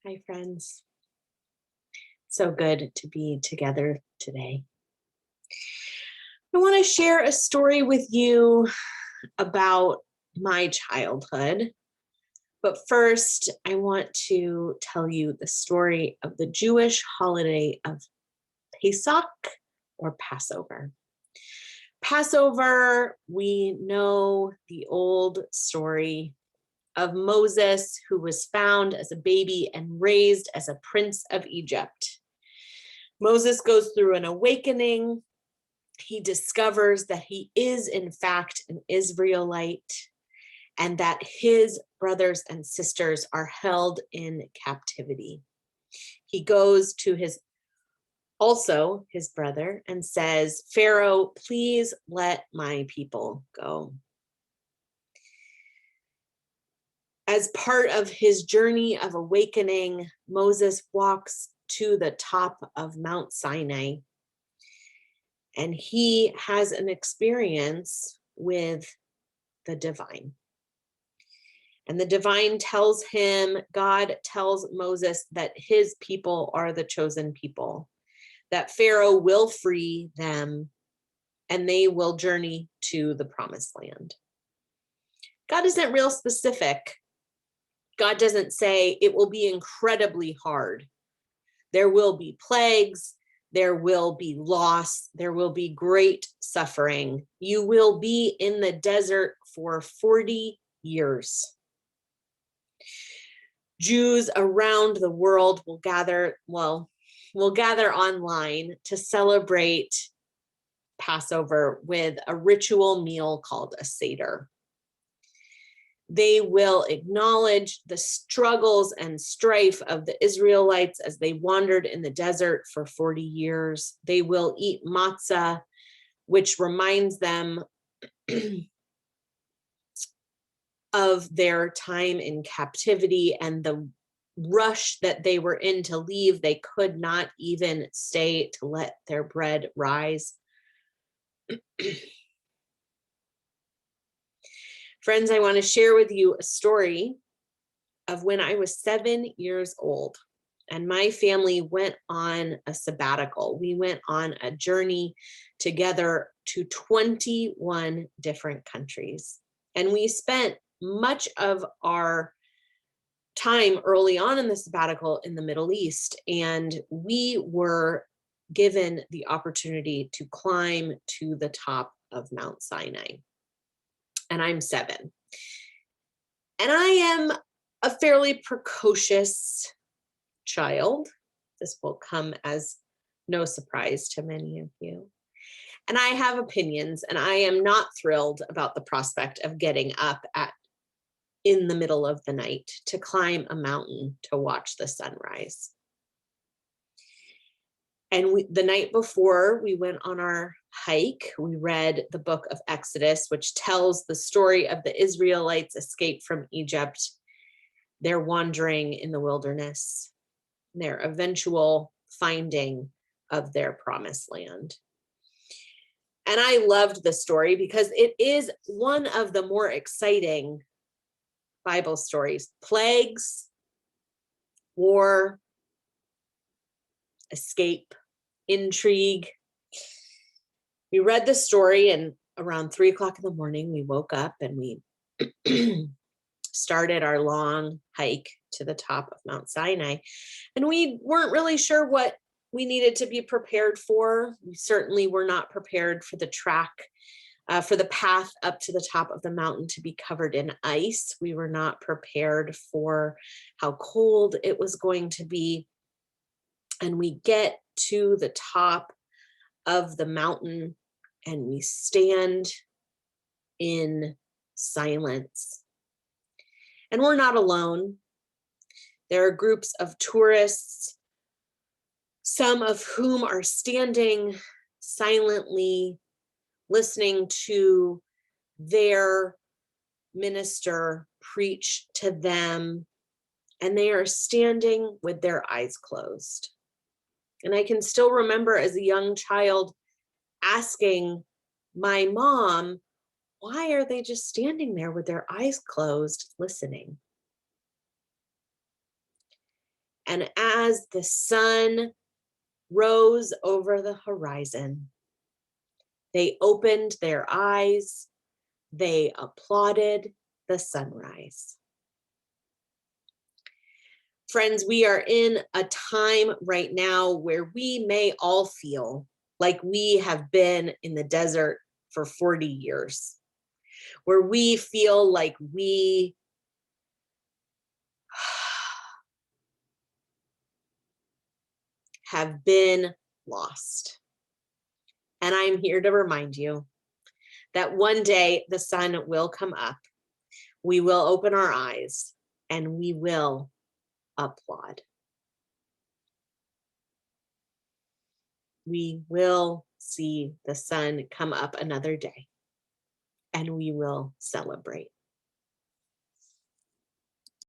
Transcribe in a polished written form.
Hi, friends. So good to be together today. I want to share a story with you about my childhood. But first, I want to tell you the story of the Jewish holiday of Pesach or Passover. Passover, we know the old story of Moses, who was found as a baby and raised as a prince of Egypt. Moses goes through an awakening. He discovers that he is, in fact, an Israelite and that his brothers and sisters are held in captivity. He goes to his brother and says, "Pharaoh, please let my people go." As part of his journey of awakening, Moses walks to the top of Mount Sinai, and he has an experience with the divine. And the divine tells him, God tells Moses that his people are the chosen people, that Pharaoh will free them, and they will journey to the promised land. God isn't real specific. God doesn't say it will be incredibly hard. There will be plagues. There will be loss. There will be great suffering. You will be in the desert for 40 years. Jews around the world will gather online to celebrate Passover with a ritual meal called a Seder. They will acknowledge the struggles and strife of the Israelites as they wandered in the desert for 40 years. They will eat matzah, which reminds them of their time in captivity and the rush that they were in to leave. They could not even stay to let their bread rise. Friends, I want to share with you a story of when I was 7 years old and my family went on a sabbatical. We went on a journey together to 21 different countries. And we spent much of our time early on in the sabbatical in the Middle East. And we were given the opportunity to climb to the top of Mount Sinai. And I'm 7. And I am a fairly precocious child. This will come as no surprise to many of you. And I have opinions, and I am not thrilled about the prospect of getting up in the middle of the night to climb a mountain to watch the sunrise. And the night before we went on our hike, we read the book of Exodus, which tells the story of the Israelites' escape from Egypt, their wandering in the wilderness, their eventual finding of their promised land. And I loved the story because it is one of the more exciting Bible stories. Plagues, war, escape, intrigue. We read the story, and around 3:00 in the morning, we woke up and we started our long hike to the top of Mount Sinai. And we weren't really sure what we needed to be prepared for. We certainly were not prepared for the track, for the path up to the top of the mountain to be covered in ice. We were not prepared for how cold it was going to be. And we get to the top of the mountain and we stand in silence. And we're not alone. There are groups of tourists, some of whom are standing silently, listening to their minister preach to them, and they are standing with their eyes closed. And I can still remember as a young child asking my mom, why are they just standing there with their eyes closed, listening? And as the sun rose over the horizon, they opened their eyes, they applauded the sunrise. Friends, we are in a time right now where we may all feel like we have been in the desert for 40 years, where we feel like we have been lost. And I'm here to remind you that one day the sun will come up. We will open our eyes and we will applaud. We will see the sun come up another day and we will celebrate.